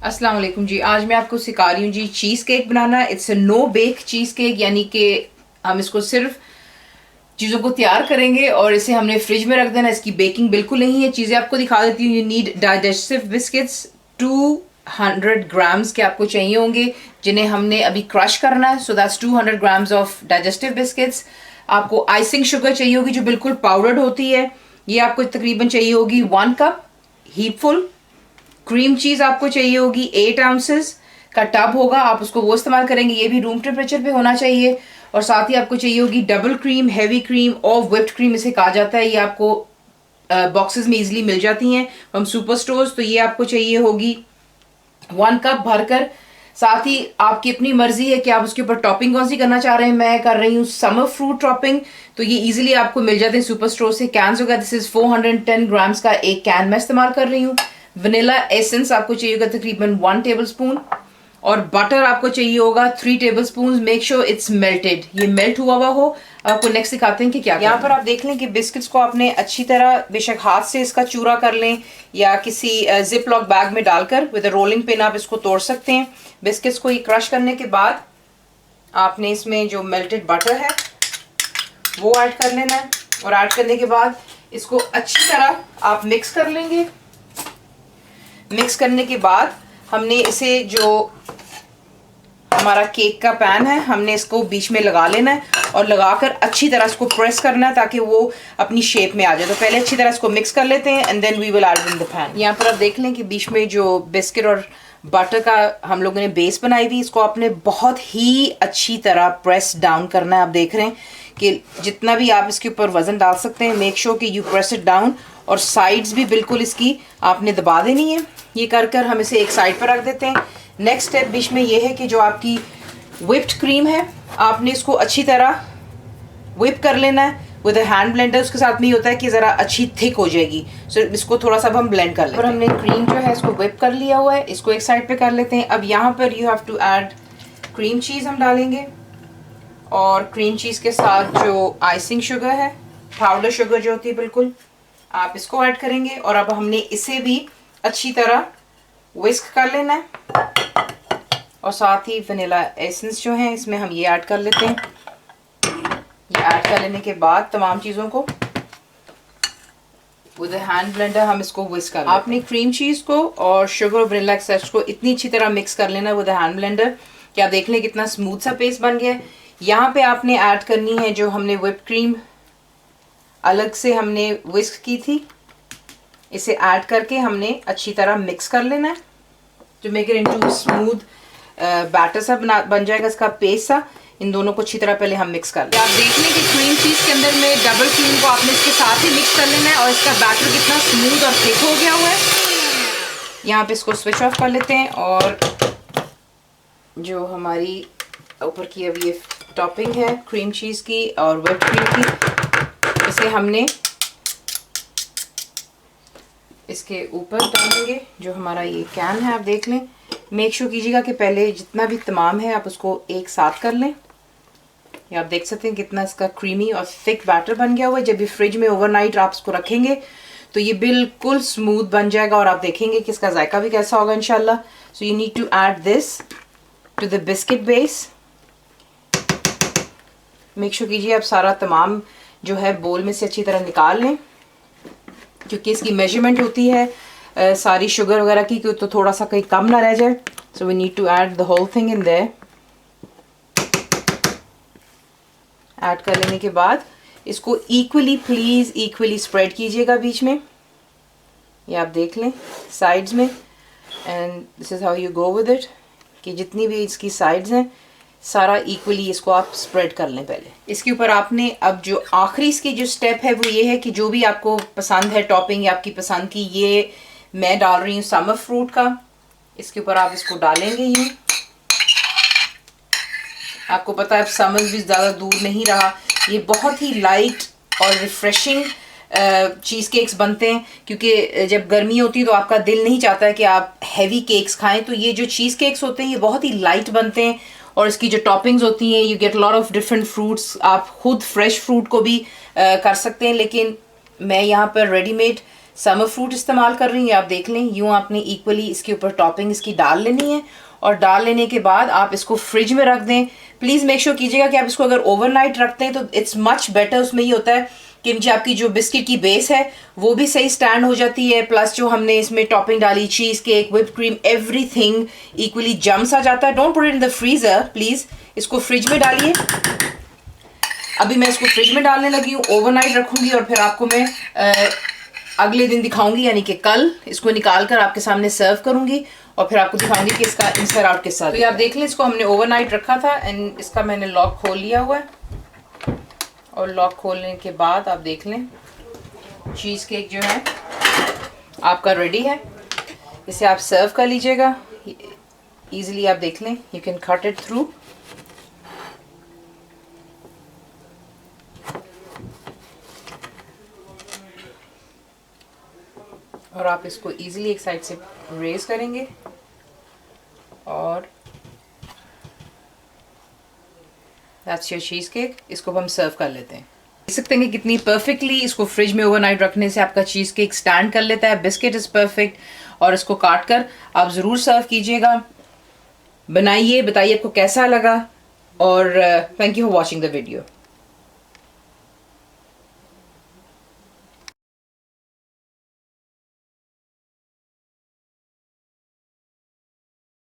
अस्सलाम वालेकुम जी। आज मैं आपको सिखा रही हूँ जी चीज़ केक बनाना। It's a no bake cheese cake, यानी कि हम इसको सिर्फ चीज़ों को तैयार करेंगे और इसे हमने फ्रिज में रख देना। इसकी बेकिंग बिल्कुल नहीं है। चीज़ें आपको दिखा देती हूँ। You need digestive biscuits 200 grams के आपको चाहिए होंगे, जिन्हें हमने अभी क्रश करना है। So that's 200 grams of digestive biscuits. आपको आइसिंग शुगर चाहिए होगी जो बिल्कुल पाउडर्ड होती है। ये आपको तकरीबन चाहिए होगी 1 कप हीपफुल। क्रीम चीज़ आपको चाहिए होगी 8 आउंसेस का टब होगा, आप उसको वो इस्तेमाल करेंगे। ये भी रूम टेम्परेचर पे होना चाहिए। और साथ ही आपको चाहिए होगी डबल क्रीम, हैवी क्रीम और व्हिप्ड क्रीम इसे कहा जाता है। ये आपको बॉक्सेस में इजीली मिल जाती हैं फ्रॉम सुपर स्टोर्स। तो ये आपको चाहिए होगी 1 कप भरकर। साथ ही आपकी अपनी मर्जी है कि आप उसके ऊपर टॉपिंग कौन सी करना चाह रहे हैं। मैं कर रही हूँ समर फ्रूट टॉपिंग, तो ये इजीली आपको मिल जाते हैं सुपर स्टोर से। कैंस होगा, दिस इज 410 ग्राम्स का एक कैन मैं इस्तेमाल कर रही हूँ। वनीला एसेंस आपको चाहिए होगा तकरीबन 1 टेबल स्पून। और बटर आपको चाहिए होगा 3 table spoon. Make sure it's melted, ये मेल्ट हुआ हो। आपको नेक्स्ट दिखाते हैं कि क्या यहाँ पर आप देख लें कि बिस्किट्स को आपने अच्छी तरह बेशक हाथ से इसका चूरा कर लें या किसी जिप लॉक बैग में डालकर विद रोलिंग पिन आप इसको तोड़ सकते हैं। बिस्किट्स को ये क्रश करने के बाद आपने इसमें जो मेल्टेड बटर है वो ऐड कर लेना है। और ऐड करने के बाद इसको अच्छी तरह आप मिक्स कर लेंगे। मिक्स करने के बाद हमने इसे जो हमारा केक का पैन है हमने इसको बीच में लगा लेना है और लगाकर अच्छी तरह इसको प्रेस करना है ताकि वो अपनी शेप में आ जाए। तो पहले अच्छी तरह इसको मिक्स कर लेते हैं and then we will add in the pan. यहाँ पर आप देख लें कि बीच में जो बिस्किट और बटर का हम लोगों ने बेस बनाई हुई, इसको आपने बहुत ही अच्छी तरह प्रेस डाउन करना है। आप देख रहे हैं कि जितना भी आप इसके ऊपर वजन डाल सकते हैं, मेक श्योर कि यू प्रेस इट डाउन। और साइड्स भी बिल्कुल इसकी आपने दबा देनी है। ये कर हम इसे एक साइड पर रख देते हैं। नेक्स्ट स्टेप बीच में ये है कि जो आपकी व्हिप्ड क्रीम है आपने इसको अच्छी तरह व्हिप कर लेना है विद अ हैंड ब्लेंडर। उसके साथ में ये होता है कि ज़रा अच्छी थिक हो जाएगी। सो इसको थोड़ा सा हम ब्लेंड कर लेते हैं। और हमने क्रीम जो है इसको व्हिप कर लिया हुआ है, इसको एक साइड पे कर लेते हैं। अब यहाँ पर you have to add cream cheese हम डालेंगे और क्रीम चीज़ के साथ जो आइसिंग शुगर है, पाउडर शुगर जो होती है बिल्कुल, आप इसको ऐड करेंगे। और अब हमने इसे भी अच्छी तरह विस्क कर लेना है। और साथ ही वनीला एसेंस जो है इसमें हम ये ऐड कर लेते हैं। ये ऐड कर लेने के बाद तमाम चीज़ों को विद हैंड ब्लेंडर हम इसको विस्क कर लेते हैं। आपने क्रीम चीज़ को और शुगर और वनीला एक्सट्रैक्ट को इतनी अच्छी तरह मिक्स कर लेना विद हैंड ब्लेंडर कि आप देख लें कितना स्मूथ सा पेस्ट बन गया है। यहाँ पे आपने ऐड करनी है जो हमने व्हिप क्रीम अलग से हमने विस्क की थी, इसे ऐड करके हमने अच्छी तरह मिक्स कर लेना है जो make it into smooth batter सा बन जाएगा, इसका पेस्ट सा। इन दोनों को अच्छी तरह पहले हम मिक्स कर लें। आप देख लें कि क्रीम चीज़ के अंदर में डबल क्रीम को आपने इसके साथ ही मिक्स कर लेना है और इसका बैटर कितना स्मूथ और थिक हो गया हुआ है। यहाँ पे इसको स्विच ऑफ कर लेते हैं और जो हमारी ऊपर की अब ये टॉपिंग है क्रीम चीज़ की और व्हिप क्रीम की, इसे हमने इसके ऊपर डालेंगे। जो हमारा ये कैन है आप देख लें, मेक श्योर कीजिएगा कि पहले जितना भी तमाम है आप उसको एक साथ कर लें। ये आप देख सकते हैं कितना इसका क्रीमी और थिक बैटर बन गया हुआ है। जब भी फ्रिज में ओवरनाइट आप इसको रखेंगे तो ये बिल्कुल स्मूथ बन जाएगा और आप देखेंगे कि इसका जायका भी कैसा होगा इंशाल्लाह। So you need to add this to the biscuit base. Make sure कीजिए आप सारा तमाम जो है बोल में से अच्छी तरह निकाल लें, क्योंकि इसकी मेजरमेंट होती है सारी शुगर वगैरह की, तो थोड़ा सा कहीं कम ना रह जाए। So we need to add the whole thing in there. Add कर लेने के बाद इसको इक्वली प्लीज़ इक्वली स्प्रेड कीजिएगा बीच में। ये आप देख लें साइड्स में, and this is how you go with it कि जितनी भी इसकी साइड्स हैं सारा इक्वली इसको आप स्प्रेड कर लें। पहले इसके ऊपर आपने अब जो आखिरी इसकी जो स्टेप है वो ये है कि जो भी आपको पसंद है टॉपिंग या आपकी पसंद की, ये मैं डाल रही हूँ समर फ्रूट का। इसके ऊपर आप इसको डालेंगे। ये आपको पता है अब समर भी ज़्यादा दूर नहीं रहा। ये बहुत ही लाइट और रिफ्रेशिंग चीज़ केक्स बनते हैं, क्योंकि जब गर्मी होती है तो आपका दिल नहीं चाहता है कि आप हैवी केक्स खाएं। तो ये जो चीज़ केक्स होते हैं ये बहुत ही लाइट बनते हैं और इसकी जो टॉपिंग्स होती हैं you get lot of different fruits. आप खुद फ्रेश फ्रूट को भी कर सकते हैं, लेकिन मैं यहाँ पर रेडीमेड समर फ्रूट इस्तेमाल कर रही हैं, आप देख लें। यूँ आपने इक्वली इसके ऊपर टॉपिंग इसकी डाल लेनी है और डाल लेने के बाद आप इसको फ्रिज में रख दें। प्लीज़ मेक श्योर कीजिएगा कि आप इसको अगर ओवरनाइट रखते हैं तो इट्स मच बेटर। उसमें ये होता है कि नीचे आपकी जो बिस्किट की बेस है वो भी सही स्टैंड हो जाती है, प्लस जो हमने इसमें टॉपिंग डाली, cheese cake, whip cream, everything equally जम्स आ जाता है। Don't put it in the freezer please, इसको फ्रिज में डालिए। अभी मैं इसको फ्रिज में डालने लगी हूँ, ओवरनाइट रखूँगी और फिर आपको मैं अगले दिन दिखाऊंगी, यानी कि कल इसको निकाल कर आपके सामने सर्व करूँगी और फिर आपको दिखाऊंगी कि इसका इनसाइड आउट किस साथ। तो ये आप देख लें, इसको हमने ओवरनाइट रखा था एंड इसका मैंने लॉक खोल लिया हुआ है और लॉक खोलने के बाद आप देख लें चीज़ केक जो है आपका रेडी है। इसे आप सर्व कर लीजिएगा ईजिली। आप देख लें, you can cut it through. और आप इसको ईजिली एक साइड से रेज करेंगे और दैट्स योर चीज़ केक। इसको हम सर्व कर लेते हैं। देख सकते हैं कि कितनी परफेक्टली इसको फ्रिज में ओवरनाइट रखने से आपका चीज़ केक स्टैंड कर लेता है। बिस्किट इज़ परफेक्ट और इसको काट कर आप ज़रूर सर्व कीजिएगा, बनाइए, बताइए आपको कैसा लगा और thank you for watching the video.